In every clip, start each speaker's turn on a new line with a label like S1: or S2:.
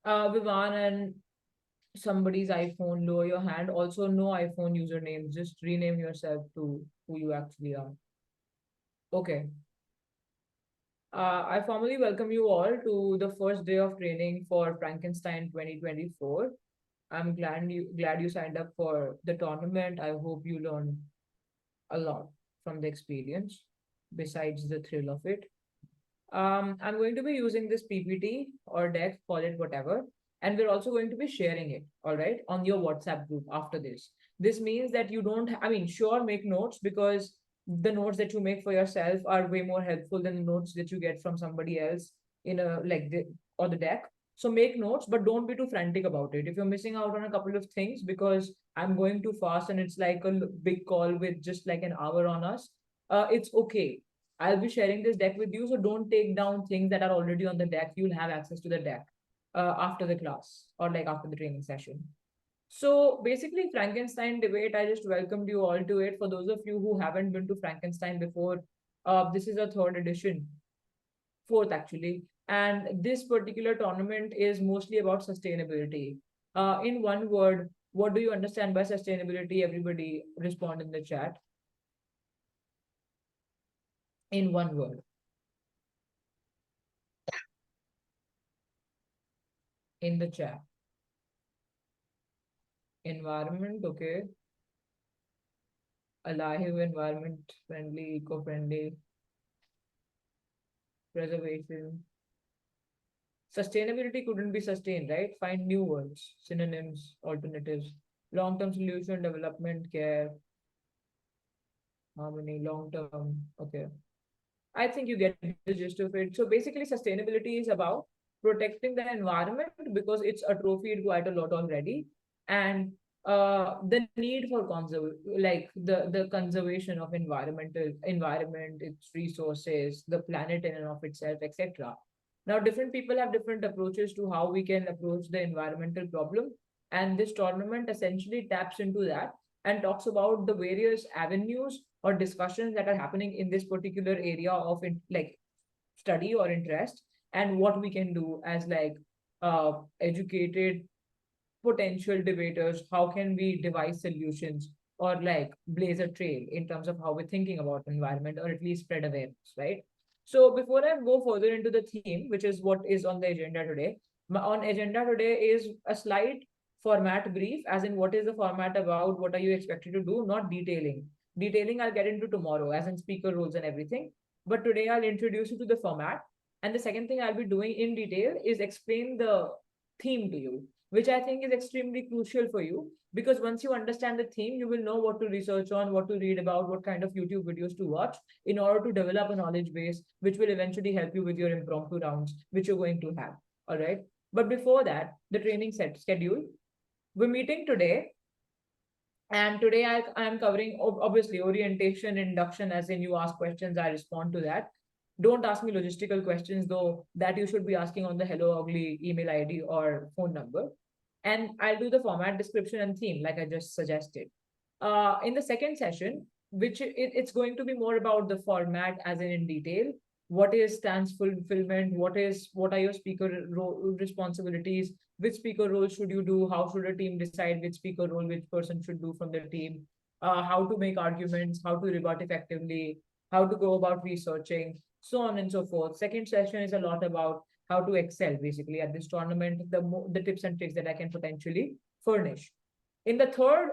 S1: Vivan and somebody's iPhone, lower your hand. Also, no iPhone usernames. Just rename yourself to who you actually are. Okay. I formally welcome you all to the first day of training for Frankenstein 2024. I'm glad you signed up for the tournament. I hope you learn a lot from the experience, besides the thrill of it. I'm going to be using this PPT or deck, call it whatever, and we're also going to be sharing it, all right, on your WhatsApp group after this. This means that you don't, I mean, sure, make notes because the notes that you make for yourself are way more helpful than the notes that you get from somebody else in a like the or the deck. So make notes, but don't be too frantic about it. If you're missing out on a couple of things because I'm going too fast and it's like a big call with just like an hour on us, it's okay. I'll be sharing this deck with you, so don't take down things that are already on the deck. You'll have access to the deck after the class or like after the training session. So basically, Frankenstein debate, I just welcomed you all to it. For those of you who haven't been to Frankenstein before, this is a third edition, fourth actually. And this particular tournament is mostly about sustainability. In one word, what do you understand by sustainability? Everybody respond in the chat. In one word, in the chat. Environment, okay. Alive, environment friendly, eco-friendly, preservation. Sustainability couldn't be sustained, right? Find new words, synonyms, alternatives. Long-term solution, development, care, harmony, long-term. Okay. I think you get the gist of it. So basically, sustainability is about protecting the environment because it's atrophied quite a lot already, and the need for the conservation of environment, its resources, the planet in and of itself, etc. Now, different people have different approaches to how we can approach the environmental problem, and this tournament essentially taps into that and talks about the various avenues or discussions that are happening in this particular area of study or interest, and what we can do as educated potential debaters. How can we devise solutions or like blaze a trail in terms of how we're thinking about environment, or at least spread awareness, right? So before I go further into the theme, which is what is on the agenda today, on agenda today is a slight format brief, as in what is the format about, what are you expected to do, not detailing. Detailing I'll get into tomorrow, as in speaker roles and everything. But today I'll introduce you to the format. And the second thing I'll be doing in detail is explain the theme to you, which I think is extremely crucial for you, because once you understand the theme, you will know what to research on, what to read about, what kind of YouTube videos to watch in order to develop a knowledge base, which will eventually help you with your impromptu rounds, which you're going to have. All right. But before that, the training set schedule. We're meeting today, and today I am covering obviously orientation, induction, as in you ask questions, I respond to that. Don't ask me logistical questions, though, that you should be asking on the Hello Ugly email ID or phone number. And I'll do the format, description, and theme like I just suggested. In the second session, it's going to be more about the format as in detail. What is stance fulfillment? What are your speaker responsibilities? Which speaker role should you do? How should a team decide which speaker role which person should do from their team? How to make arguments, how to rebut effectively, how to go about researching, so on and so forth. Second session is a lot about how to excel basically at this tournament, the tips and tricks that I can potentially furnish. In the third,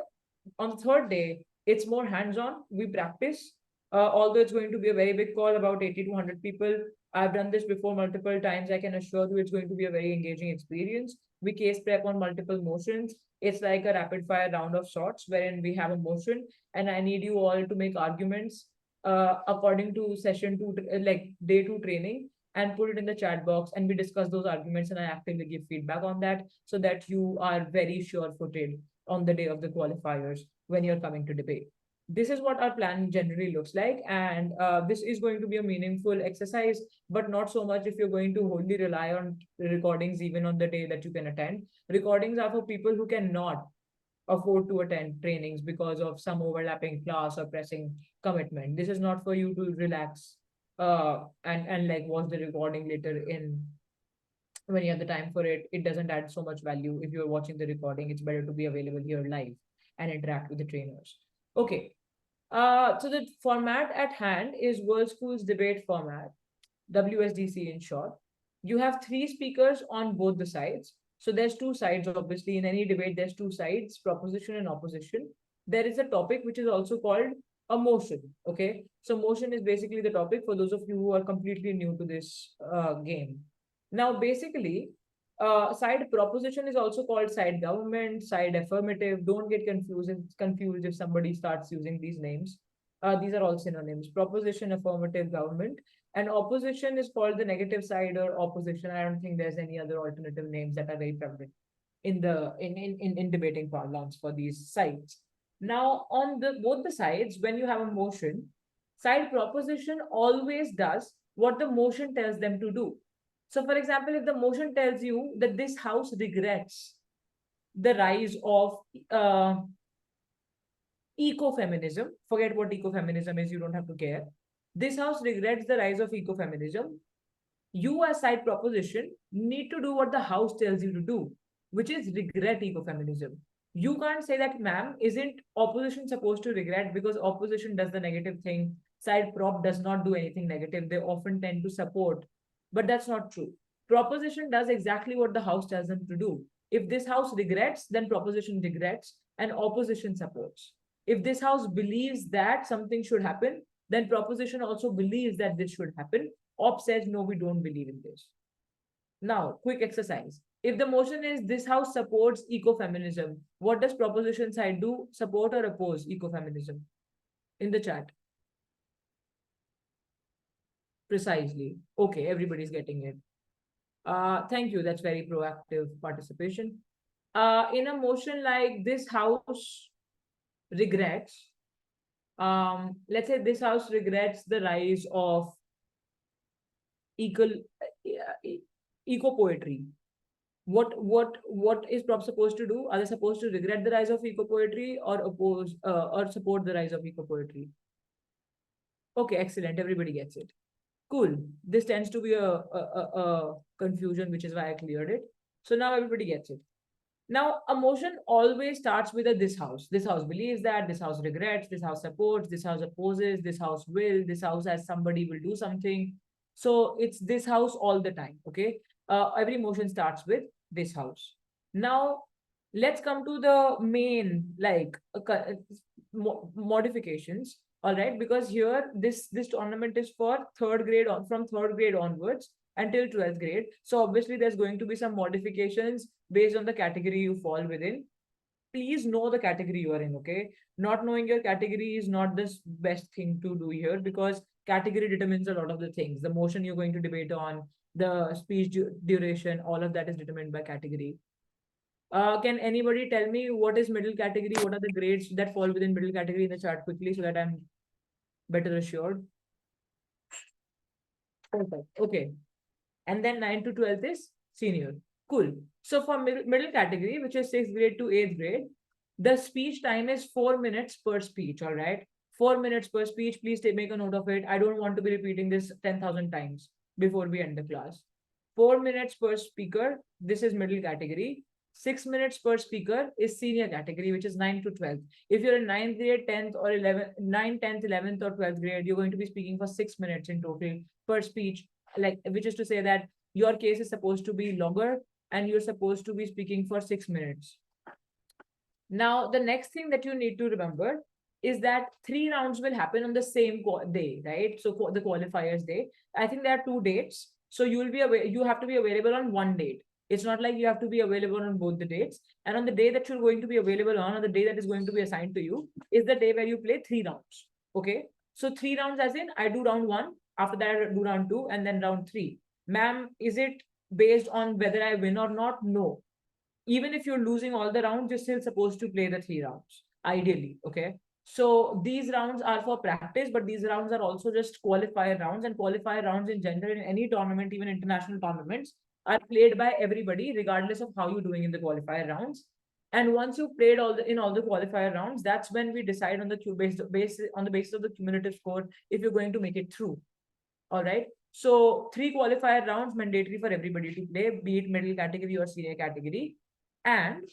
S1: on the third day, it's more hands-on. We practice, although it's going to be a very big call, about 80 to 100 people. I've done this before multiple times. I can assure you it's going to be a very engaging experience. We case prep on multiple motions. It's like a rapid fire round of sorts wherein we have a motion, and I need you all to make arguments according to session two, like day two training, and put it in the chat box, and we discuss those arguments, and I actively give feedback on that so that you are very sure footed on the day of the qualifiers when you're coming to debate. This is what our plan generally looks like, and this is going to be a meaningful exercise, but not so much if you're going to wholly rely on recordings even on the day that you can attend. Recordings are for people who cannot afford to attend trainings because of some overlapping class or pressing commitment. This is not for you to relax and like watch the recording later in when you have the time for it, it doesn't add so much value. If you're watching the recording, it's better to be available here live and interact with the trainers. Okay. So the format at hand is World Schools debate format, WSDC in short. You have three speakers on both the sides. So there's two sides, obviously. In any debate, there's two sides, proposition and opposition. There is a topic which is also called a motion. Okay. So motion is basically the topic for those of you who are completely new to this game. Now, basically, side proposition is also called side government, side affirmative. Don't get confused if somebody starts using these names. These are all synonyms. Proposition, affirmative, government. And opposition is called the negative side or opposition. I don't think there's any other alternative names that are very prevalent in the in debating parlance for these sides. Now, on the both the sides, when you have a motion, side proposition always does what the motion tells them to do. So, for example, if the motion tells you that this house regrets the rise of ecofeminism, forget what ecofeminism is, you don't have to care. This house regrets the rise of ecofeminism. You, as side proposition, need to do what the house tells you to do, which is regret ecofeminism. You can't say that, ma'am, isn't opposition supposed to regret because opposition does the negative thing? Side prop does not do anything negative. They often tend to support. But that's not true. Proposition does exactly what the house tells them to do. If this house regrets, then proposition regrets and opposition supports. If this house believes that something should happen, then proposition also believes that this should happen. Op says, no, we don't believe in this. Now, quick exercise. If the motion is this house supports ecofeminism, what does proposition side do? Support or oppose ecofeminism? In the chat. Precisely. Okay, everybody's getting it. Thank you. That's very proactive participation. In a motion like this house regrets, let's say this house regrets the rise of eco poetry. What is prop supposed to do? Are they supposed to regret the rise of eco poetry or oppose or support the rise of eco poetry? Okay, excellent. Everybody gets it. Cool. This tends to be a confusion, which is why I cleared it. So now everybody gets it. Now, a motion always starts with a this house. This house believes that, this house regrets, this house supports, this house opposes, this house will, this house as somebody will do something. So it's this house all the time. Okay. Every motion starts with this house. Now, let's come to the main modifications. All right, because here this tournament is for third grade on from third grade onwards until 12th grade. So obviously there's going to be some modifications based on the category you fall within. Please know the category you are in. Okay, not knowing your category is not the best thing to do here, because category determines a lot of the things. The motion you're going to debate on, the speech duration, all of that is determined by category. Can anybody tell me what is middle category? What are the grades that fall within middle category in the chart quickly, so that I'm better assured? Perfect. Okay. And then 9 to 12th is senior. Cool. So for middle category, which is 6th grade to 8th grade, the speech time is 4 minutes per speech. All right. 4 minutes per speech. Please make a note of it. I don't want to be repeating this 10,000 times before we end the class. 4 minutes per speaker. This is middle category. 6 minutes per speaker is senior category, which is 9 to 12. If you're in 9th grade, 10th or 11th, 9th, 10th, 11th or 12th grade, you're going to be speaking for 6 minutes in total per speech, like, which is to say that your case is supposed to be longer and you're supposed to be speaking for 6 minutes. Now, the next thing that you need to remember is that 3 rounds will happen on the same day, right? So the qualifiers day, I think there are 2 dates. So you have to be available on one date. It's not like you have to be available on both the dates. And on the day that you're going to be available on, or the day that is going to be assigned to you, is the day where you play 3 rounds. Okay. So 3 rounds, as in I do round 1, after that I do round 2, and then round 3. Ma'am, is it based on whether I win or not? No. Even if you're losing all the rounds, you're still supposed to play the 3 rounds, ideally. Okay. So these rounds are for practice, but these rounds are also just qualifier rounds, and qualifier rounds in general in any tournament, even international tournaments, are played by everybody, regardless of how you're doing in the qualifier rounds. And once you've played all the qualifier rounds, that's when we decide on the basis of the cumulative score if you're going to make it through. All right. So 3 qualifier rounds mandatory for everybody to play, be it middle category or senior category. And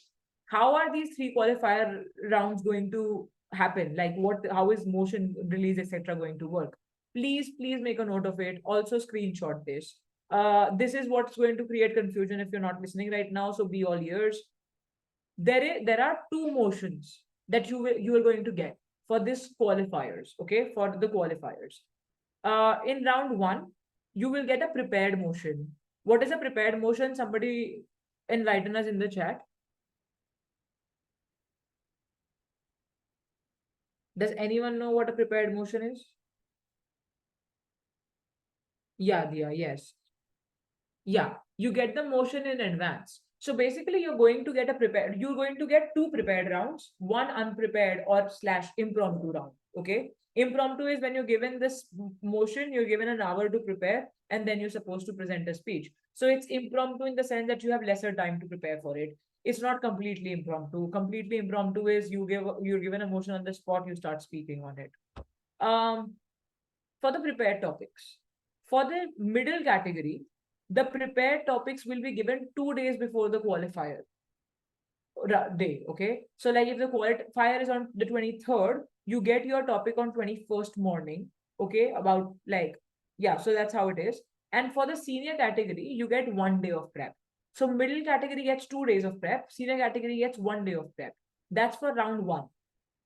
S1: how are these 3 qualifier rounds going to happen? Like how is motion release, etc. going to work? Please make a note of it. Also screenshot this. This is what's going to create confusion if you're not listening right now. So be all ears. There are two motions that you are going to get for this qualifiers. Okay, for the qualifiers. In round one, you will get a prepared motion. What is a prepared motion? Somebody enlighten us in the chat. Does anyone know what a prepared motion is? Yeah, Dia, yes. Yeah, you get the motion in advance. So basically, you're going to get two prepared rounds, one unprepared or slash impromptu round. Okay. Impromptu is when you're given this motion, you're given an hour to prepare, and then you're supposed to present a speech. So it's impromptu in the sense that you have lesser time to prepare for it. It's not completely impromptu. Completely impromptu is you're given a motion on the spot, you start speaking on it. Um, for the prepared topics. For the middle category, the prepared topics will be given 2 days before the qualifier day. Okay. So, like if the qualifier is on the 23rd, you get your topic on 21st morning. Okay. About like, yeah. So that's how it is. And for the senior category, you get 1 day of prep. So, middle category gets 2 days of prep, senior category gets 1 day of prep. That's for round one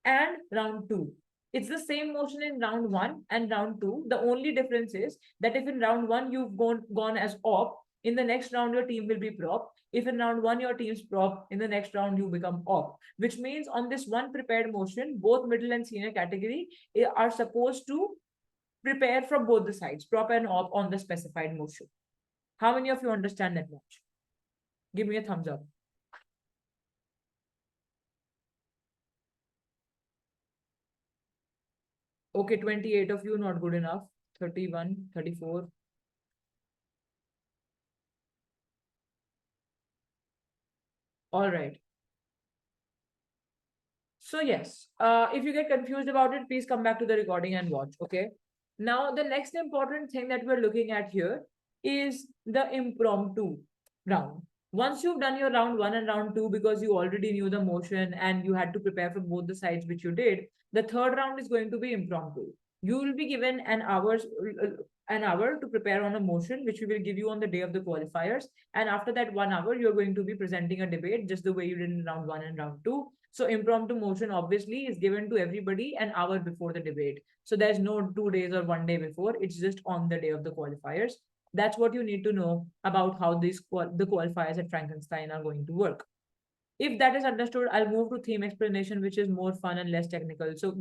S1: and round two. It's the same motion in round one and round two. The only difference is that if in round one you've gone as op, in the next round your team will be prop. If in round one your team's prop, in the next round you become op. Which means on this one prepared motion, both middle and senior category are supposed to prepare from both the sides, prop and op on the specified motion. How many of you understand that much? Give me a thumbs up. Okay, 28 of you, not good enough. 31, 34. All right. So yes, if you get confused about it, please come back to the recording and watch. Okay. Now, the next important thing that we're looking at here is the impromptu round. Once you've done your round one and round two, because you already knew the motion and you had to prepare from both the sides, which you did, the third round is going to be impromptu. You will be given an hour to prepare on a motion, which we will give you on the day of the qualifiers. And after that 1 hour, you're going to be presenting a debate just the way you did in round one and round two. So impromptu motion obviously is given to everybody an hour before the debate. So there's no 2 days or 1 day before. It's just on the day of the qualifiers. That's what you need to know about how the qualifiers at Frankenstein are going to work. If that is understood, I'll move to theme explanation, which is more fun and less technical. So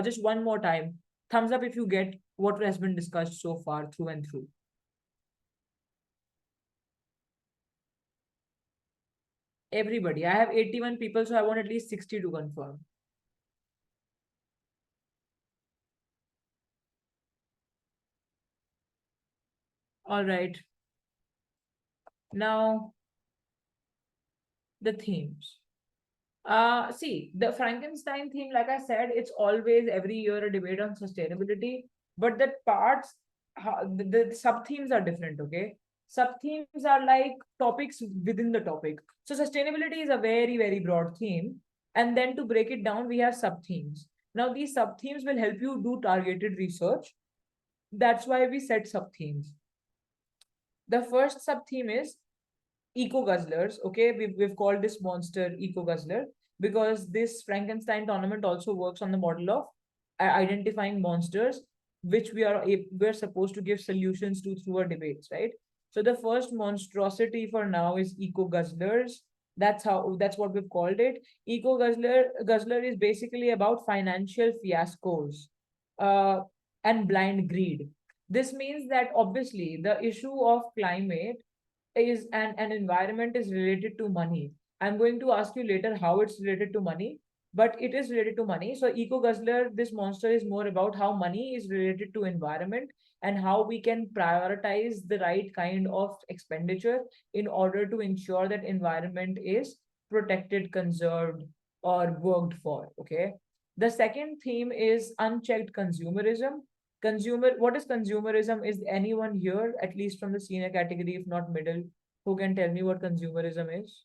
S1: just one more time, thumbs up if you get what has been discussed so far through and through. Everybody. I have 81 people, so I want at least 60 to confirm. All right. Now, the themes. See, the Frankenstein theme, like I said, it's always every year a debate on sustainability, but the parts, the sub themes are different. Okay, sub themes are like topics within the topic. So sustainability is a very broad theme, and then to break it down, we have sub themes. Now these sub themes will help you do targeted research. That's why we set sub themes. The first sub theme is eco guzzlers. Okay, we've called this monster eco guzzler because this Frankenstein tournament also works on the model of identifying monsters which we're supposed to give solutions to through our debates, right? So the first monstrosity for now is eco guzzlers. That's what we've called it. Eco guzzler is basically about financial fiascos uh, and blind greed. This means that obviously the issue of climate is an environment is related to money. I'm going to ask you later how it's related to money, but it is related to money. So eco guzzler, this monster is more about how money is related to environment and how we can prioritize the right kind of expenditure in order to ensure that environment is protected, conserved, or worked for. Okay. The second theme is unchecked consumerism. What is consumerism? Is anyone here, at least from the senior category, if not middle, who can tell me what consumerism is?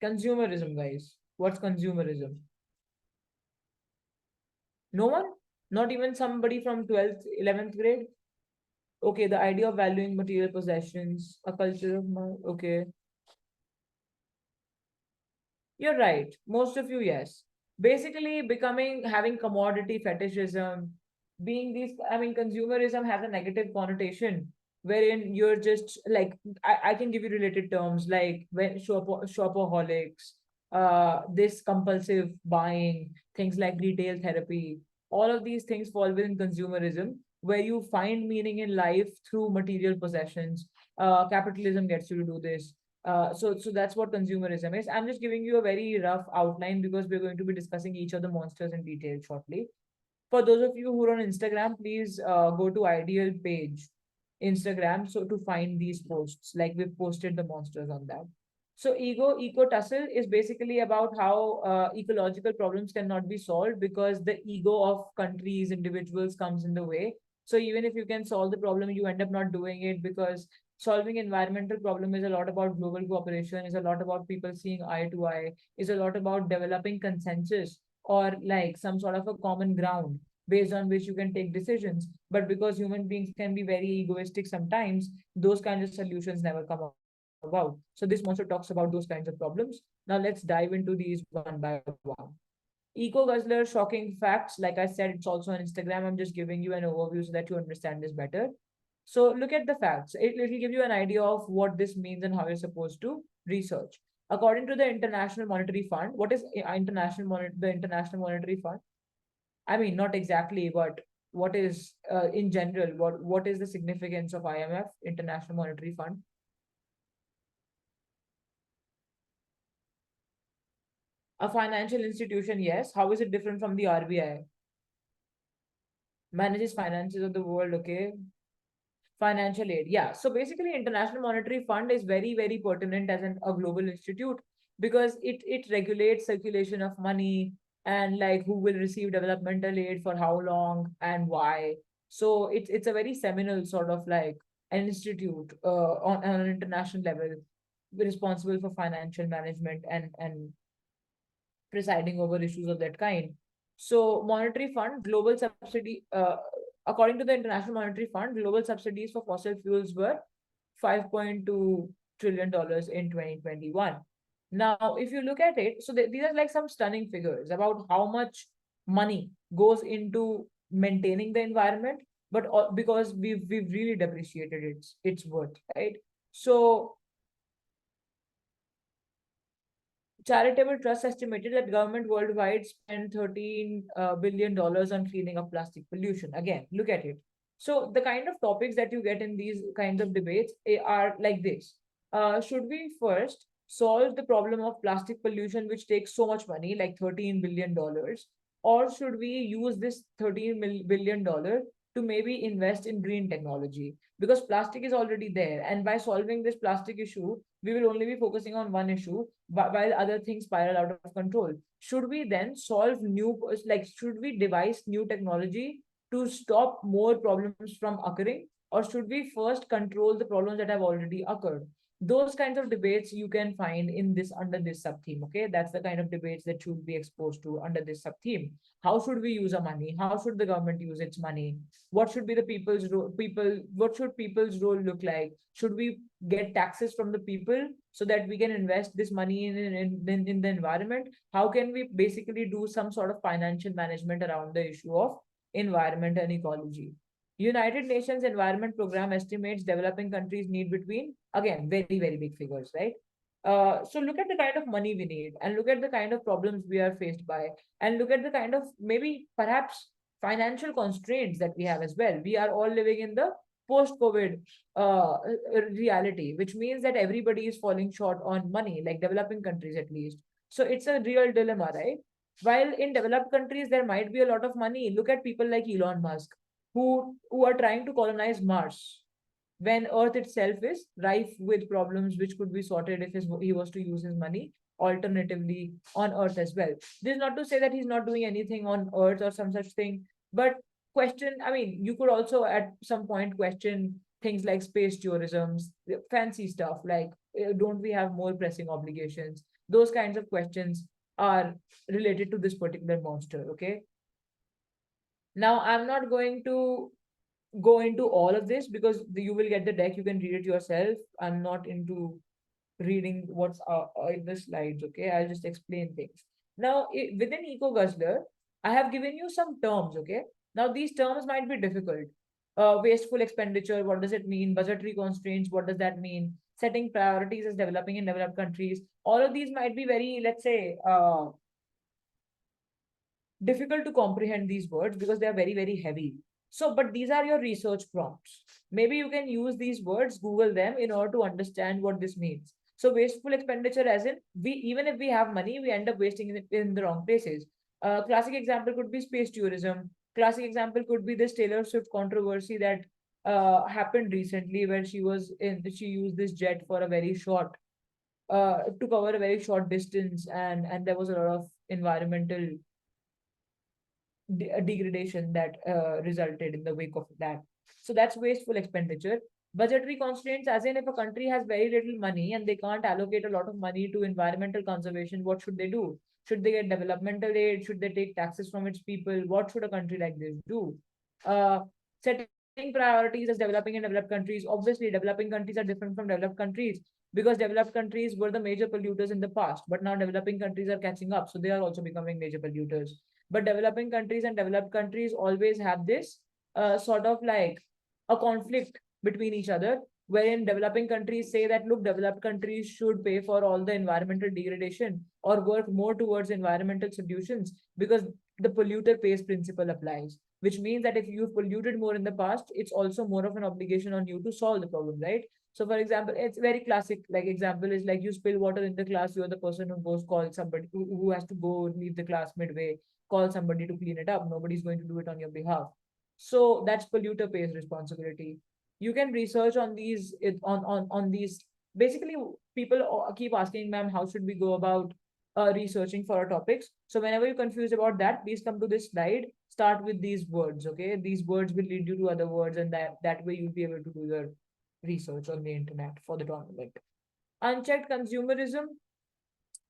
S1: Consumerism, guys. What's consumerism? No one? Not even somebody from 12th, 11th grade? Okay, the idea of valuing material possessions, a culture of, okay. You're right. Most of you, yes. Basically, having commodity fetishism, being these, I mean, consumerism has a negative connotation wherein you're just like, I can give you related terms like when shopaholics, this compulsive buying, things like retail therapy, all of these things fall within consumerism, where you find meaning in life through material possessions. Capitalism gets you to do this, so that's what consumerism is. I'm just giving you a very rough outline because we're going to be discussing each of the monsters in detail shortly. For those of you who are on Instagram, please go to Ideal page, Instagram, so to find these posts. Like we've posted the monsters on that. So eco tussle is basically about how ecological problems cannot be solved because the ego of countries, individuals comes in the way. So even if you can solve the problem, you end up not doing it because solving environmental problem is a lot about global cooperation, is a lot about people seeing eye to eye, is a lot about developing consensus or like some sort of a common ground based on which you can take decisions. But because human beings can be very egoistic sometimes, those kinds of solutions never come about. So this monster talks about those kinds of problems. Now let's dive into these one by one. Eco Guzzler, shocking facts. Like I said, it's also on Instagram. I'm just giving you an overview so that you understand this better. So look at the facts. It will give you an idea of what this means and how you're supposed to research. According to the International Monetary Fund, what is the International Monetary Fund? I mean, not exactly, but what is in general, what is the significance of IMF, International Monetary Fund? A financial institution, yes. How is it different from the RBI? Manages finances of the world, okay. Financial aid, yeah. So basically, International Monetary Fund is very, very pertinent as a global institute because it regulates circulation of money and like who will receive developmental aid for how long and why. So it's a very seminal sort of like an institute on an international level responsible for financial management and presiding over issues of that kind. So, monetary fund, global subsidy, according to the International Monetary Fund, global subsidies for fossil fuels were $5.2 trillion in 2021. Now, if you look at it, so these are like some stunning figures about how much money goes into maintaining the environment, but because we've really depreciated its worth, right? So charitable trusts estimated that government worldwide spend $13 billion on cleaning up plastic pollution. Again, look at it. So the kind of topics that you get in these kinds of debates are like this. Should we first solve the problem of plastic pollution, which takes so much money, like $13 billion, or should we use this $13 billion to maybe invest in green technology? Because plastic is already there, and by solving this plastic issue, we will only be focusing on one issue while other things spiral out of control. Should we then solve should we devise new technology to stop more problems from occurring? Or should we first control the problems that have already occurred? Those kinds of debates you can find in this under this sub theme. Okay, that's the kind of debates that should be exposed to under this sub theme. How should we use our money? How should the government use its money? What should be the people's role? What should people's role look like? Should we get taxes from the people so that we can invest this money in the environment? How can we basically do some sort of financial management around the issue of environment and ecology? United Nations Environment Program estimates developing countries need between, again, very, very big figures, right? So look at the kind of money we need and look at the kind of problems we are faced by and look at the kind of maybe perhaps financial constraints that we have as well. We are all living in the post-COVID reality, which means that everybody is falling short on money, like developing countries at least. So it's a real dilemma, right? While in developed countries, there might be a lot of money. Look at people like Elon Musk, who are trying to colonize Mars when Earth itself is rife with problems which could be sorted if he was to use his money. alternatively on Earth as well. This is not to say that he's not doing anything on Earth or some such thing, but question, I mean, you could also at some point question things like space tourism, fancy stuff like don't we have more pressing obligations? Those kinds of questions are related to this particular monster. Okay. Now, I'm not going to go into all of this because you will get the deck. You can read it yourself. I'm not into reading what's in the slides. Okay. I'll just explain things. Now, within Eco Guzzler, I have given you some terms. Okay. Now, these terms might be difficult. Wasteful expenditure, what does it mean? Budgetary constraints, what does that mean? Setting priorities as developing in developed countries. All of these might be very, let's say, difficult to comprehend these words because they are very, very heavy. So, but these are your research prompts. Maybe you can use these words, Google them in order to understand what this means. So, wasteful expenditure, as in, we even if we have money, we end up wasting it in the wrong places. Classic example could be space tourism. Classic example could be this Taylor Swift controversy that happened recently, where she used this jet for a very short to cover a very short distance, and there was a lot of environmental degradation that resulted in the wake of that. So that's wasteful expenditure. Budgetary constraints, as in if a country has very little money and they can't allocate a lot of money to environmental conservation, what should they do? Should they get developmental aid? Should they take taxes from its people? What should a country like this do? Setting priorities as developing and developed countries. Obviously, developing countries are different from developed countries because developed countries were the major polluters in the past, but now developing countries are catching up. So they are also becoming major polluters. But developing countries and developed countries always have this sort of like a conflict between each other, wherein developing countries say that, look, developed countries should pay for all the environmental degradation or work more towards environmental solutions because the polluter pays principle applies, which means that if you've polluted more in the past, it's also more of an obligation on you to solve the problem, right? So, for example, it's very classic. Like example is like you spill water in the class, you're the person who goes call somebody who has to go leave the class midway, call somebody to clean it up. Nobody's going to do it on your behalf. So that's polluter pays responsibility. You can research on these on these. Basically, people keep asking, ma'am, how should we go about researching for our topics? So whenever you're confused about that, please come to this slide. Start with these words. Okay, these words will lead you to other words, and that way you'll be able to do your research on the internet for the tournament. Unchecked consumerism,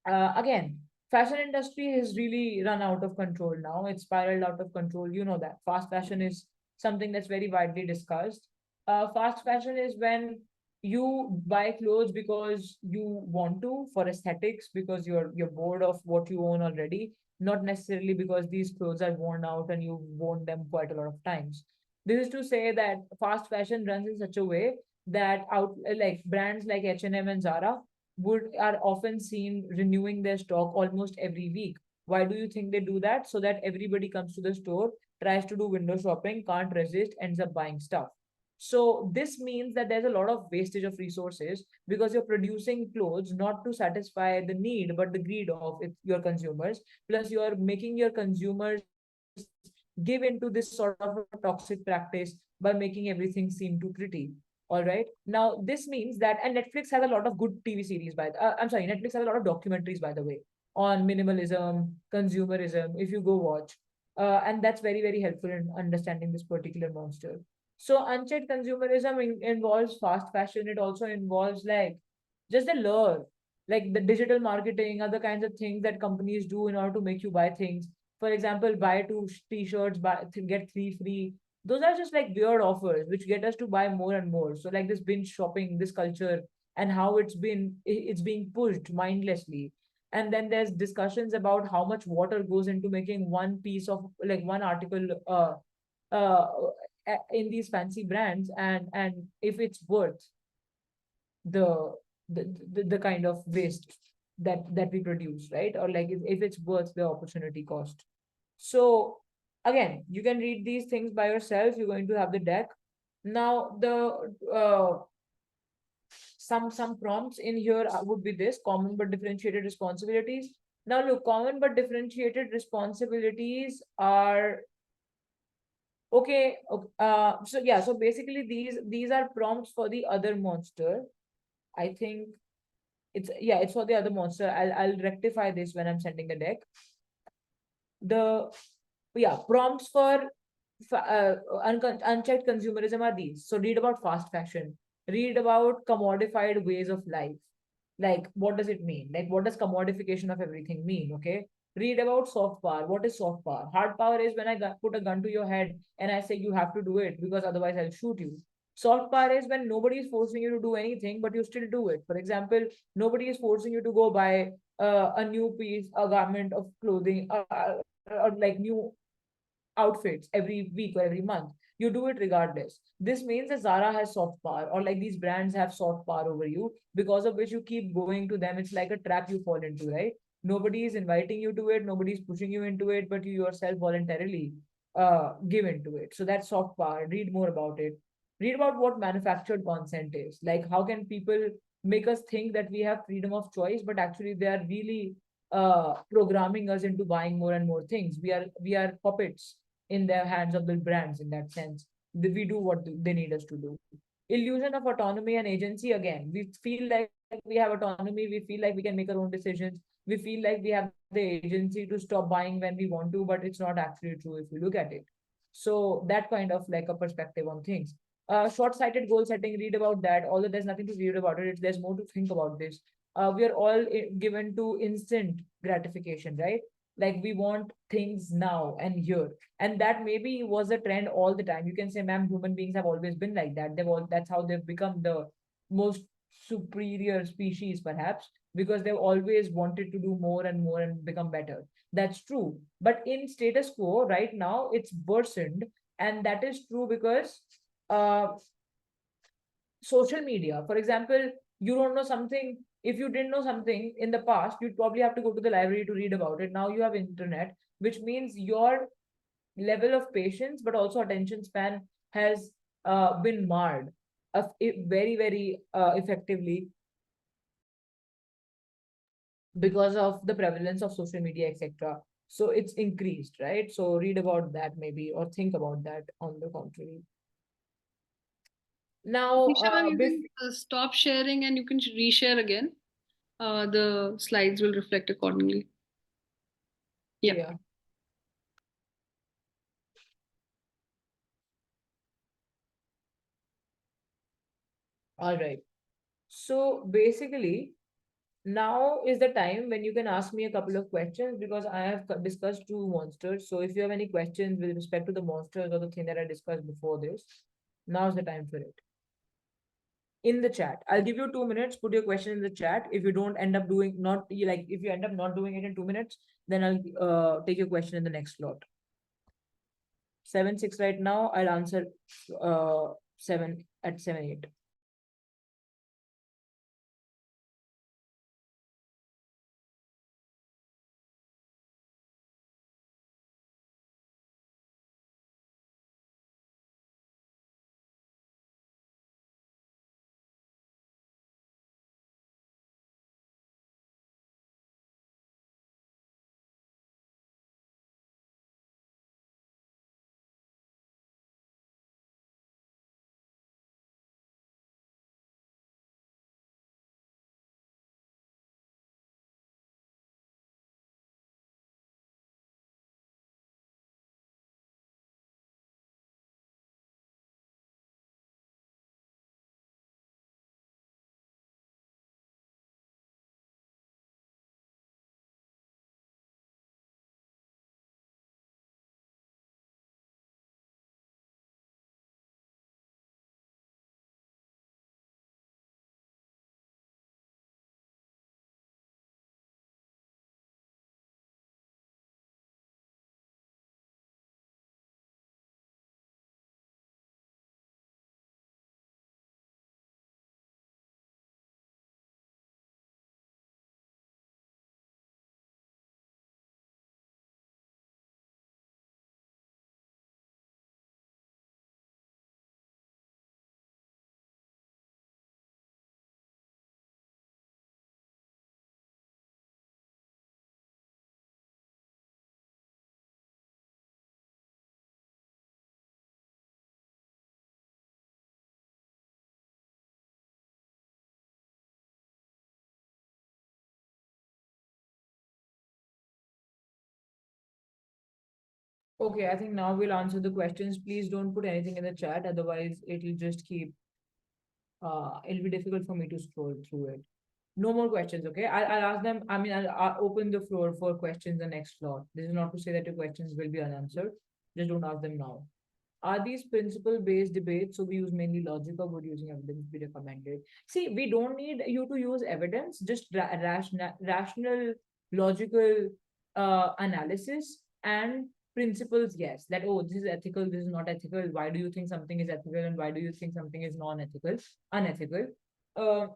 S1: again, fashion industry has really run out of control now. It's spiraled out of control. You know that. Fast fashion is something that's very widely discussed. Fast fashion is when you buy clothes because you want to for aesthetics, because you're bored of what you own already, not necessarily because these clothes are worn out and you've worn them quite a lot of times. This is to say that fast fashion runs in such a way that out like brands like H&M and Zara would are often seen renewing their stock almost every week. Why do you think they do that? So that everybody comes to the store, tries to do window shopping, can't resist, ends up buying stuff. So this means that there's a lot of wastage of resources because you're producing clothes not to satisfy the need but the greed of your consumers. Plus, you're making your consumers give into this sort of a toxic practice by making everything seem too pretty. All right. Now, this means that, and Netflix has a lot of good TV series I'm sorry, Netflix has a lot of documentaries, by the way, on minimalism, consumerism, if you go watch. And that's very, very helpful in understanding this particular monster. So, unchecked consumerism involves fast fashion. It also involves like just the lure, like the digital marketing, other kinds of things that companies do in order to make you buy things. For example, buy two t-shirts, get three free. Those are just like weird offers which get us to buy more and more. So like this binge shopping, this culture, and how it's being pushed mindlessly. And then there's discussions about how much water goes into making one piece of like one article uh in these fancy brands, and if it's worth the the kind of waste that we produce, right? Or like if it's worth the opportunity cost. So again, you can read these things by yourself. You're going to have the deck. Now the some prompts in here would be this: common but differentiated responsibilities. Now look, common but differentiated responsibilities are okay. So yeah, so basically these are prompts for the other monster. I think it's for the other monster. I'll rectify this when I'm sending the deck. The yeah, prompts for unchecked consumerism are these. So read about fast fashion, read about commodified ways of life. Like, what does it mean? Like, what does commodification of everything mean? Okay. Read about soft power. What is soft power? Hard power is when I put a gun to your head and I say you have to do it because otherwise I'll shoot you. Soft power is when nobody is forcing you to do anything, but you still do it. For example, nobody is forcing you to go buy a new piece, a garment of clothing, or like new outfits every week or every month. You do it regardless. This means that Zara has soft power, or like these brands have soft power over you, because of which you keep going to them. It's like a trap you fall into, right? Nobody is inviting you to it, nobody's pushing you into it, but you yourself voluntarily give into it. So that's soft power. Read more about it. Read about what manufactured consent is. Like, how can people make us think that we have freedom of choice, but actually they are really programming us into buying more and more things. We are puppets in their hands of the brands in that sense. We do what they need us to do. Illusion of autonomy and agency again. We feel like we have autonomy. We feel like we can make our own decisions. We feel like we have the agency to stop buying when we want to, but it's not actually true if you look at it. So that kind of like a perspective on things. Short-sighted goal setting, read about that. Although there's nothing to read about it, there's more to think about this. We are all given to instant gratification, right? Like we want things now and here, and that maybe was a trend all the time. You can say, ma'am, human beings have always been like that. That's how they've become the most superior species, perhaps, because they've always wanted to do more and more and become better. That's true. But in status quo right now, it's worsened. And that is true because uh, social media, for example, you don't know something. If you didn't know something in the past, you'd probably have to go to the library to read about it. Now you have internet, which means your level of patience but also attention span has been marred very very effectively because of the prevalence of social media, etc. So it's increased, right? So read about that maybe, or think about that on the contrary. Now
S2: Nisha, you can stop sharing and you can reshare again. The slides will reflect accordingly. Yeah.
S1: yeah, all right. So basically, now is the time when you can ask me a couple of questions, because I have discussed two monsters. So if you have any questions with respect to the monsters or the thing that I discussed before this, now's the time for it. In the chat, I'll give you 2 minutes. Put your question in the chat. If you don't end up doing not like if you end up not doing it in 2 minutes, then I'll take your question in the next slot. 7-6 right now. I'll answer 7 at 7-8. Okay, I think now we'll answer the questions. Please don't put anything in the chat, otherwise it'll just keep it'll be difficult for me to scroll through it. No more questions, okay? I'll ask them. I mean, I'll open the floor for questions the next slot. This is not to say that your questions will be unanswered. Just don't ask them now. Are these principle-based debates, so we use mainly logic, or would using evidence be recommended? See, we don't need you to use evidence, just rational, logical analysis and principles, yes. That, oh, this is ethical, this is not ethical. Why do you think something is ethical and why do you think something is non-ethical, unethical? Uh,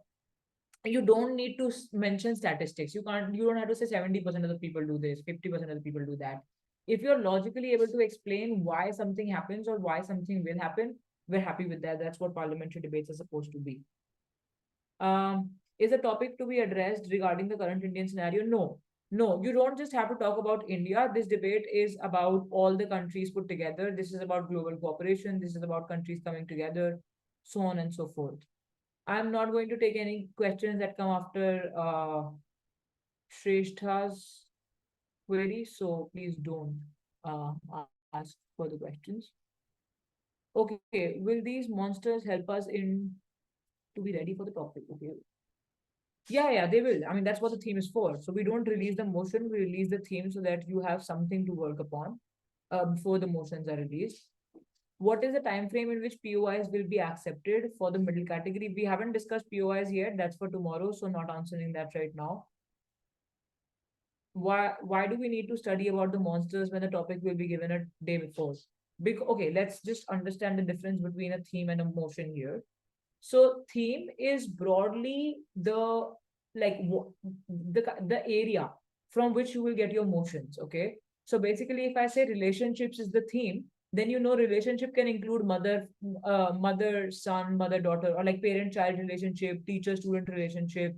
S1: you don't need to mention statistics. You don't have to say 70% of the people do this, 50% of the people do that. If you're logically able to explain why something happens or why something will happen, we're happy with that. That's what parliamentary debates are supposed to be. Is a topic to be addressed regarding the current Indian scenario? No. No, you don't just have to talk about India. This debate is about all the countries put together. This is about global cooperation. This is about countries coming together, so on and so forth. I'm not going to take any questions that come after Shrestha's query, so please don't ask further questions. Okay, will these monsters help us in to be ready for the topic? Okay. Yeah, they will. I mean, that's what the theme is for. So we don't release the motion, we release the theme so that you have something to work upon before the motions are released. What is the time frame in which POIs will be accepted for the middle category? We haven't discussed POIs yet. That's for tomorrow, so not answering that right now. Why do we need to study about the monsters when the topic will be given a day before? Okay, let's just understand the difference between a theme and a motion here. So theme is broadly the like the area from which you will get your motions. Okay. So basically, if I say relationships is the theme, then you know relationship can include mother son, mother daughter, or like parent child relationship, teacher student relationship,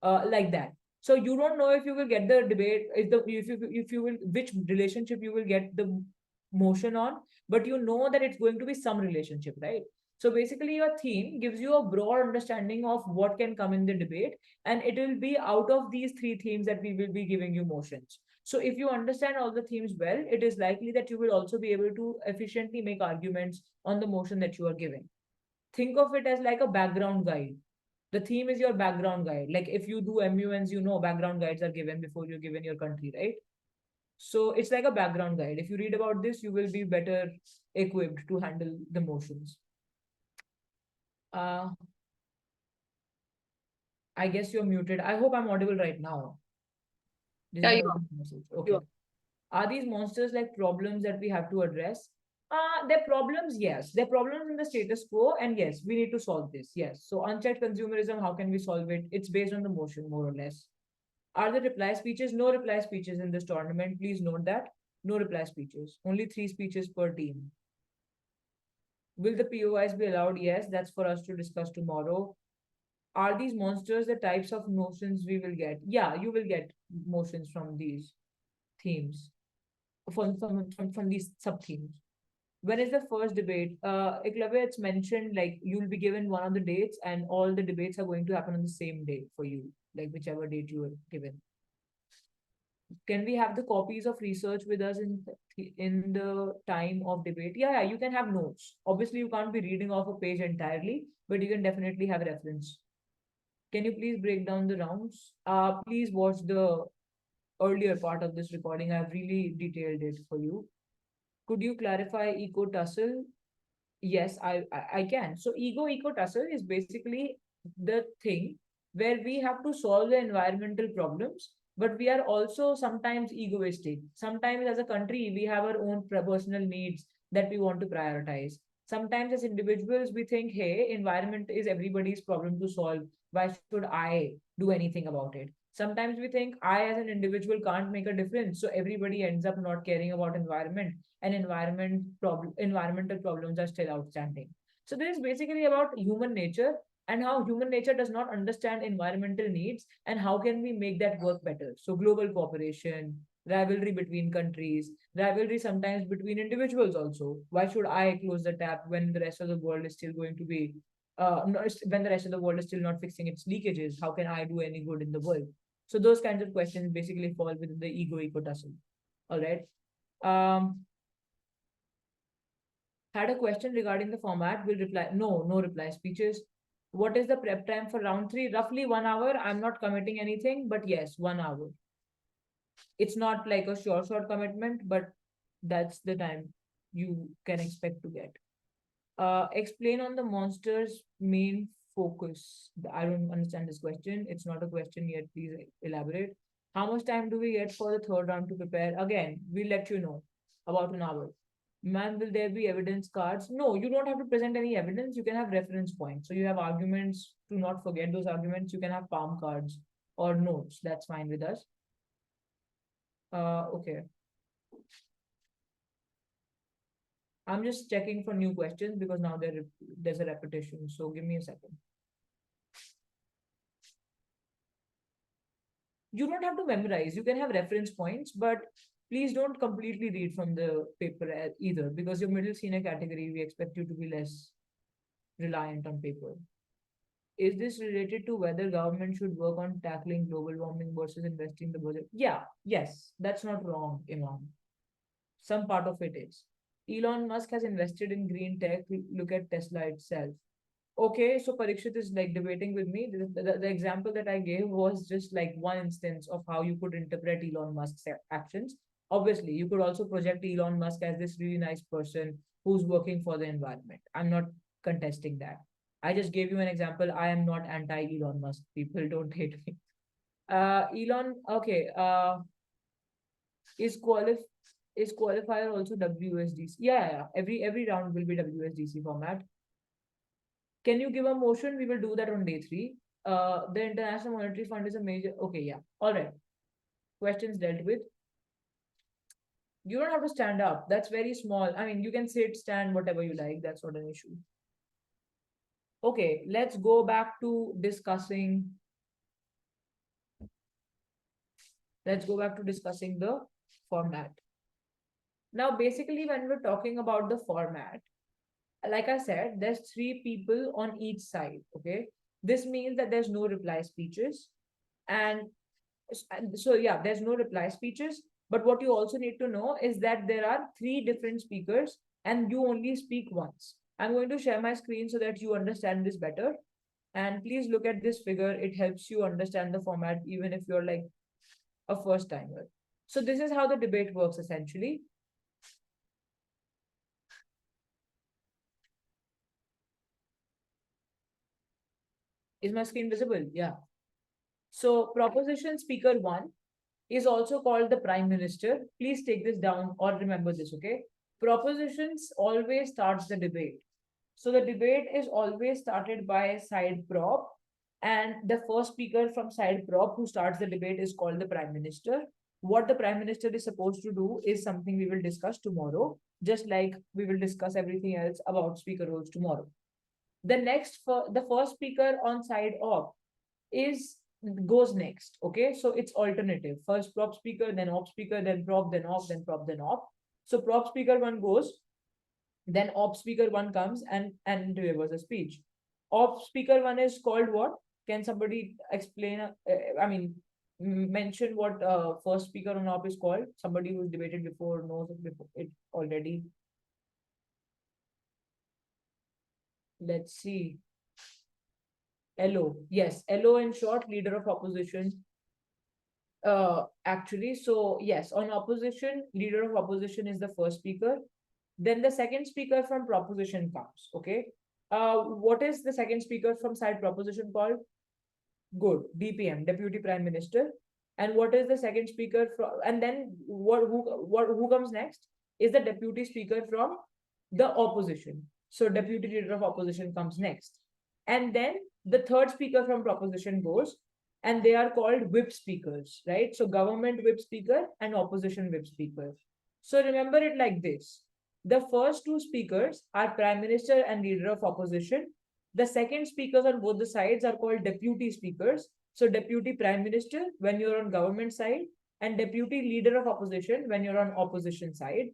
S1: like that. So you don't know if you will get the debate, if you will which relationship you will get the motion on, but you know that it's going to be some relationship, right? So basically, your theme gives you a broad understanding of what can come in the debate, and it will be out of these three themes that we will be giving you motions. So if you understand all the themes well, it is likely that you will also be able to efficiently make arguments on the motion that you are giving. Think of it as like a background guide. The theme is your background guide. Like if you do MUNs, you know background guides are given before you're given your country, right? So it's like a background guide. If you read about this, you will be better equipped to handle the motions. Uh, I guess you're muted. I hope I'm audible right now. This
S2: Yeah,
S1: is
S2: you
S1: the
S2: are.
S1: message.
S2: You
S1: Okay.
S2: are.
S1: Are these monsters like problems that we have to address? They're problems, yes. They're problems in the status quo, and yes, we need to solve this. Yes. So unchecked consumerism, how can we solve it? It's based on the motion, more or less. Are there reply speeches? No reply speeches in this tournament. Please note that. No reply speeches. Only 3 speeches per team. Will the POIs be allowed? Yes, that's for us to discuss tomorrow. Are these monsters the types of motions we will get? Yeah, you will get motions from these themes, from these sub themes. When is the first debate? Eklavya, it's mentioned like you'll be given one of the dates, and all the debates are going to happen on the same day for you, like whichever date you were given. Can we have the copies of research with us in the time of debate? Yeah, you can have notes. Obviously, you can't be reading off a page entirely, but you can definitely have reference. Can you please break down the rounds? Please watch the earlier part of this recording. I've really detailed it for you. Could you clarify eco tussle? Yes, I can. So ego tussle is basically the thing where we have to solve the environmental problems, but we are also sometimes egoistic. Sometimes as a country, we have our own personal needs that we want to prioritize. Sometimes as individuals, we think, hey, environment is everybody's problem to solve. Why should I do anything about it? Sometimes we think I as an individual can't make a difference. So everybody ends up not caring about environment, and environmental problems are still outstanding. So this is basically about human nature and how human nature does not understand environmental needs and how can we make that work better. So global cooperation, rivalry between countries, rivalry sometimes between individuals also. Why should I close the tap when the rest of the world is still going to be when the rest of the world is still not fixing its leakages? How can I do any good in the world? So those kinds of questions basically fall within the ego tussle. All right. Had a question regarding the format. Will reply. No, no reply speeches. What is the prep time for round 3? Roughly 1 hour. I'm not committing anything, but yes, 1 hour. It's not like a short commitment, but that's the time you can expect to get. Explain on the monster's main focus. I don't understand this question. It's not a question yet. Please elaborate. How much time do we get for the third round to prepare? Again, we'll let you know about an hour. Man, will there be evidence cards? No, you don't have to present any evidence. You can have reference points. So you have arguments. To not forget those arguments, you can have palm cards or notes. That's fine with us. Okay. I'm just checking for new questions because now there's a repetition. So give me a second. You don't have to memorize. You can have reference points, but please don't completely read from the paper either, because your middle senior category, we expect you to be less reliant on paper. Is this related to whether government should work on tackling global warming versus investing the budget? Yeah, yes, that's not wrong, Imam. Some part of it is. Elon Musk has invested in green tech. Look at Tesla itself. Okay, so Parikshit is like debating with me. The example that I gave was just like one instance of how you could interpret Elon Musk's actions. Obviously, you could also project Elon Musk as this really nice person who's working for the environment. I'm not contesting that. I just gave you an example. I am not anti Elon Musk. People don't hate me. Elon, okay. Is qualif is qualifier also WSDC? Yeah. Every round will be WSDC format. Can you give a motion? We will do that on day 3. The International Monetary Fund is a major. Okay, yeah. All right. Questions dealt with. You don't have to stand up. That's very small. I mean, you can sit, stand, whatever you like. That's not an issue. Okay, let's go back to discussing. Let's go back to discussing the format. Now, basically, when we're talking about the format, like I said, there's 3 people on each side. Okay. This means that there's no reply speeches. And so, yeah, there's no reply speeches. But what you also need to know is that there are 3 different speakers and you only speak once. I'm going to share my screen so that you understand this better. And please look at this figure. It helps you understand the format, even if you're like a first timer. So this is how the debate works essentially. Is my screen visible? Yeah. So proposition speaker 1 is also called the prime minister. Please take this down or remember this, okay? Propositions always starts the debate. So the debate is always started by side prop, and the first speaker from side prop who starts the debate is called the prime minister. What the prime minister is supposed to do is something we will discuss tomorrow, just like we will discuss everything else about speaker roles tomorrow. The first speaker on side op is goes next. Okay, so it's alternative. First prop speaker, then op speaker, then prop, then op, then prop, then op. So prop speaker 1 goes, then op speaker 1 comes and delivers a speech. Op speaker 1 is called what? Can somebody explain? I mean, mention what first speaker on op is called. Somebody who's debated before knows it before it already. Let's see. LO. Yes, LO in short, leader of opposition. Actually, so yes, on opposition, leader of opposition is the first speaker. Then the second speaker from proposition comes. Okay. What is the second speaker from side proposition called? Good. DPM, Deputy Prime Minister. And what is the second speaker from? And then who comes next? Is the deputy speaker from the opposition. So deputy leader of opposition comes next. And then the third speaker from proposition goes, and they are called whip speakers, right? So government whip speaker and opposition whip speaker. So remember it like this. The first 2 speakers are prime minister and leader of opposition. The second speakers on both the sides are called deputy speakers. So deputy prime minister when you're on government side, and deputy leader of opposition when you're on opposition side.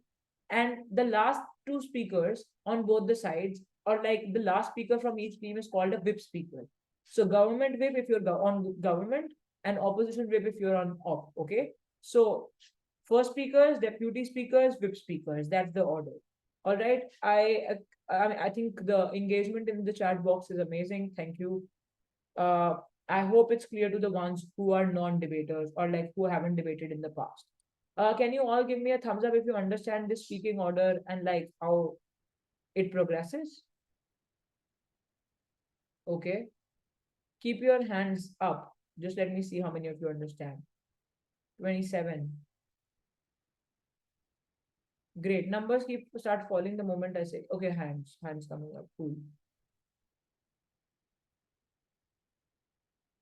S1: And the last 2 speakers on both the sides, or like the last speaker from each team, is called a whip speaker. So government whip if you're on government, and opposition whip if you're on op. Okay. So first speakers, deputy speakers, whip speakers. That's the order. All right. I think the engagement in the chat box is amazing. Thank you. Uh, I hope it's clear to the ones who are non-debaters or like who haven't debated in the past. Can you all give me a thumbs up if you understand this speaking order and like how it progresses? Okay. Keep your hands up. Just let me see how many of you understand. 27. Great. Numbers keep start falling the moment I say, okay, hands coming up. Cool.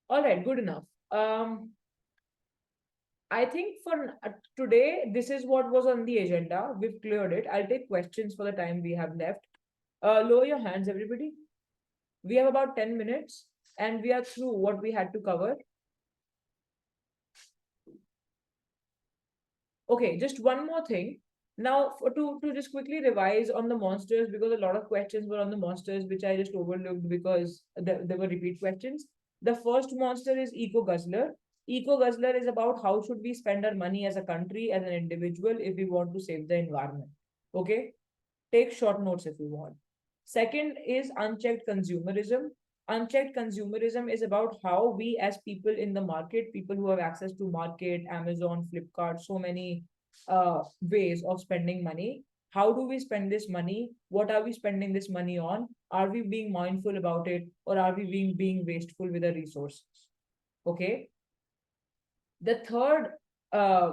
S1: All right, good enough. I think for today, this is what was on the agenda. We've cleared it. I'll take questions for the time we have left. Lower your hands, everybody. We have about 10 minutes and we are through what we had to cover. Okay, just one more thing. Now, to just quickly revise on the monsters, because a lot of questions were on the monsters, which I just overlooked because there were repeat questions. The first monster is Eco Guzzler. Eco Guzzler is about how should we spend our money as a country, as an individual, if we want to save the environment. Okay, take short notes if you want. Second is unchecked consumerism. Unchecked consumerism is about how we as people in the market, people who have access to market, Amazon, Flipkart, so many ways of spending money. How do we spend this money? What are we spending this money on? Are we being mindful about it, or are we being wasteful with the resources? Okay. The third uh,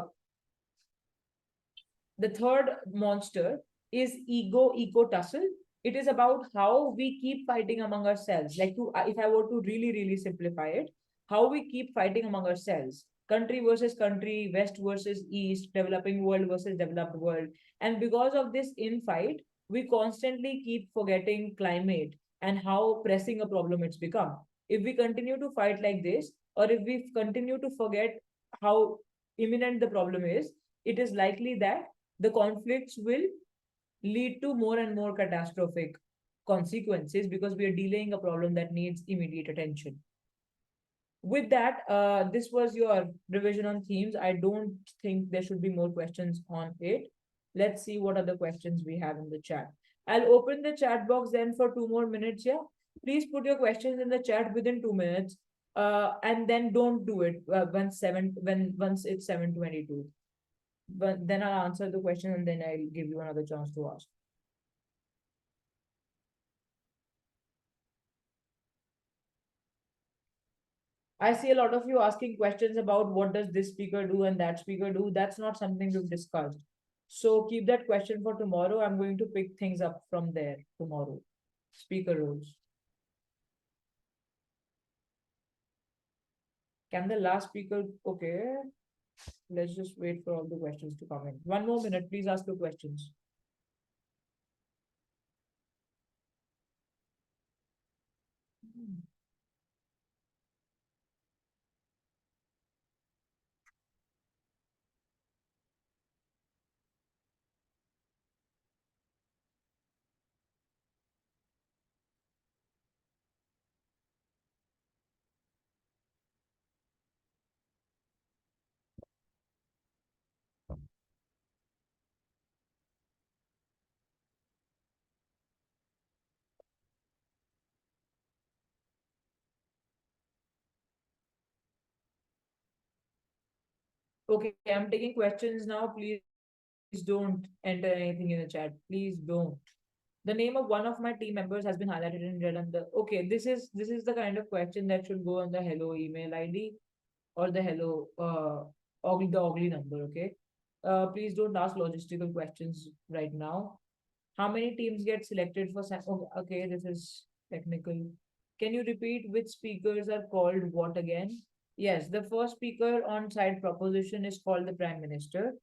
S1: the third monster is ego tussle. It is about how we keep fighting among ourselves. Like to if I were to really simplify it, how we keep fighting among ourselves. Country versus country, West versus East, developing world versus developed world. And because of this infight, we constantly keep forgetting climate and how pressing a problem it's become. If we continue to fight like this, or if we continue to forget how imminent the problem is, it is likely that the conflicts will lead to more and more catastrophic consequences because we are delaying a problem that needs immediate attention. With that, this was your revision on themes. I don't think there should be more questions on it. Let's see what other questions we have in the chat. I'll open the chat box then for 2 more minutes. Yeah, please put your questions in the chat within 2 minutes, and then don't do it once it's 7:22. But then I'll answer the question and then I'll give you another chance to ask. I see a lot of you asking questions about what does this speaker do and that speaker do. That's not something we've discussed. So keep that question for tomorrow. I'm going to pick things up from there tomorrow. Speaker roles. Can the last speaker, okay. Let's just wait for all the questions to come in. 1 more minute, please ask your questions. Okay, I'm taking questions now. Please don't enter anything in the chat. Please don't. The name of one of my team members has been highlighted in red on the. Okay, this is the kind of question that should go on the hello email ID or the hello ugly number. Okay, please don't ask logistical questions right now. How many teams get selected for? Oh, okay, this is technical. Can you repeat which speakers are called what again? Yes, the first speaker on side proposition is called the prime minister.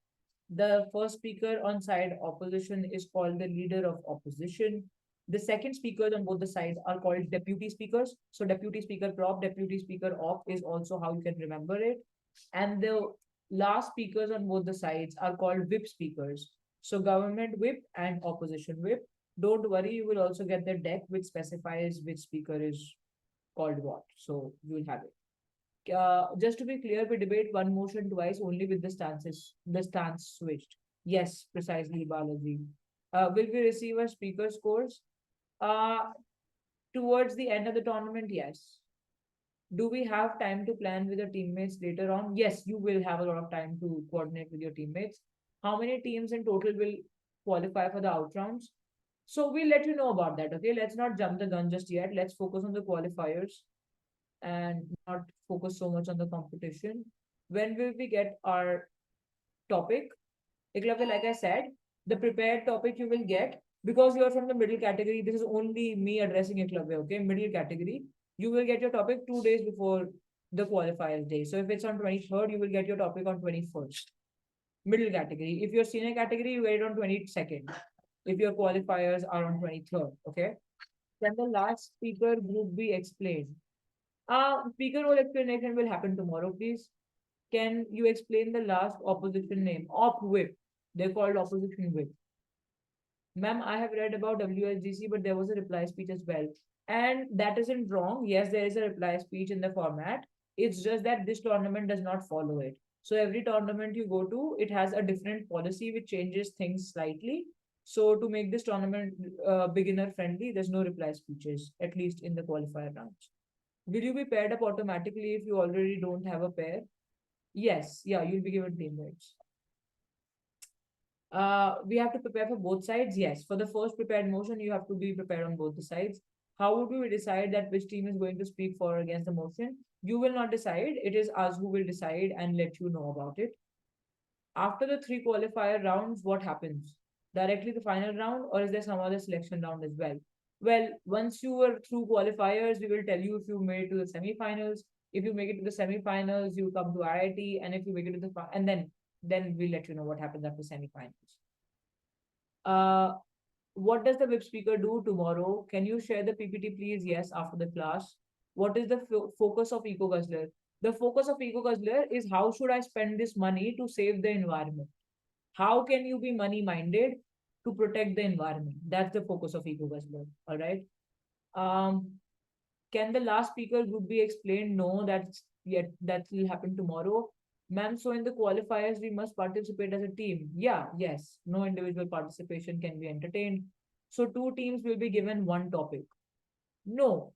S1: The first speaker on side opposition is called the leader of opposition. The second speakers on both the sides are called deputy speakers. So deputy speaker prop, deputy speaker op is also how you can remember it. And the last speakers on both the sides are called whip speakers. So government whip and opposition whip. Don't worry, you will also get the deck which specifies which speaker is called what. So you'll have it. Just to be clear, we debate one motion twice only with the stance switched. Yes, precisely, Balaji. Will we receive a speaker scores? Towards the end of the tournament, yes. Do we have time to plan with your teammates later on? Yes, you will have a lot of time to coordinate with your teammates. How many teams in total will qualify for the out rounds? So we'll let you know about that. Okay, let's not jump the gun just yet. Let's focus on the qualifiers and not focus so much on the competition. When will we get our topic? Eklavya, like I said, the prepared topic you will get because you're from the middle category. This is only me addressing Eklavya, okay? Middle category. You will get your topic 2 days before the qualifiers day. So if it's on 23rd, you will get your topic on 21st. Middle category. If you're senior category, you get it on 22nd. If your qualifiers are on 23rd, okay? Then the last speaker group be explained. Speaker role explanation will happen tomorrow, please. Can you explain the last opposition name? Op whip. They're called opposition whip. Ma'am, I have read about WSGC, but there was a reply speech as well. And that isn't wrong. Yes, there is a reply speech in the format. It's just that this tournament does not follow it. So every tournament you go to, it has a different policy which changes things slightly. So to make this tournament beginner friendly, there's no reply speeches, at least in the qualifier rounds. Will you be paired up automatically if you already don't have a pair? Yes, yeah, you'll be given teammates. We have to prepare for both sides. Yes, for the first prepared motion, you have to be prepared on both the sides. How would we decide that which team is going to speak for or against the motion? You will not decide. It is us who will decide and let you know about it. After the 3 qualifier rounds, what happens? Directly the final round, or is there some other selection round as well? Well, once you are through qualifiers, we will tell you if you made it to the semifinals. If you make it to the semifinals, you come to IIT, and if you make it to the and then we'll let you know what happens after semifinals. What does the web speaker do tomorrow? Can you share the PPT, please? Yes, after the class. What is the focus of Eco Guzzler? The focus of Eco Guzzler is how should I spend this money to save the environment? How can you be money minded to protect the environment? That's the focus of Eco Guzzler. All right. Can the last speaker group be explained? No, that will happen tomorrow. Ma'am, so in the qualifiers, we must participate as a team. Yeah, yes. No individual participation can be entertained. So 2 teams will be given 1 topic. No.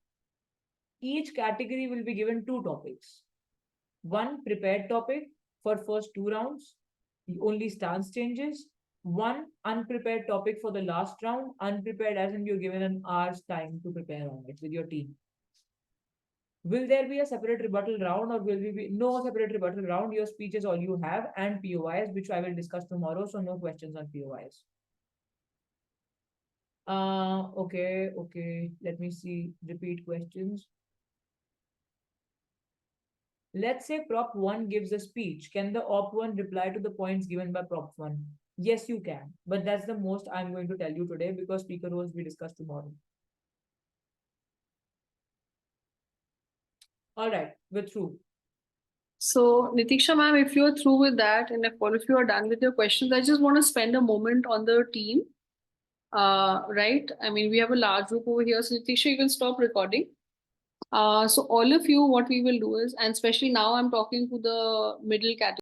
S1: Each category will be given 2 topics. 1 prepared topic for first 2 rounds. Only stance changes. 1 unprepared topic for the last round. Unprepared as in you're given an hour's time to prepare on it with your team. Will there be a separate rebuttal round or will we be no separate rebuttal round? Your speech is all you have and POIs, which I will discuss tomorrow. So no questions on POIs. Okay. Let me see. Repeat questions. Let's say prop 1 gives a speech. Can the op 1 reply to the points given by prop 1? Yes, you can. But that's the most I'm going to tell you today because speaker roles we discuss tomorrow. All right, we're through.
S2: So, Nitiksha ma'am, if you're through with that and if all of you are done with your questions, I just want to spend a moment on the team. Right? I mean, we have a large group over here. So, Nitiksha, you can stop recording. So all of you, what we will do is, and especially now I'm talking to the middle category.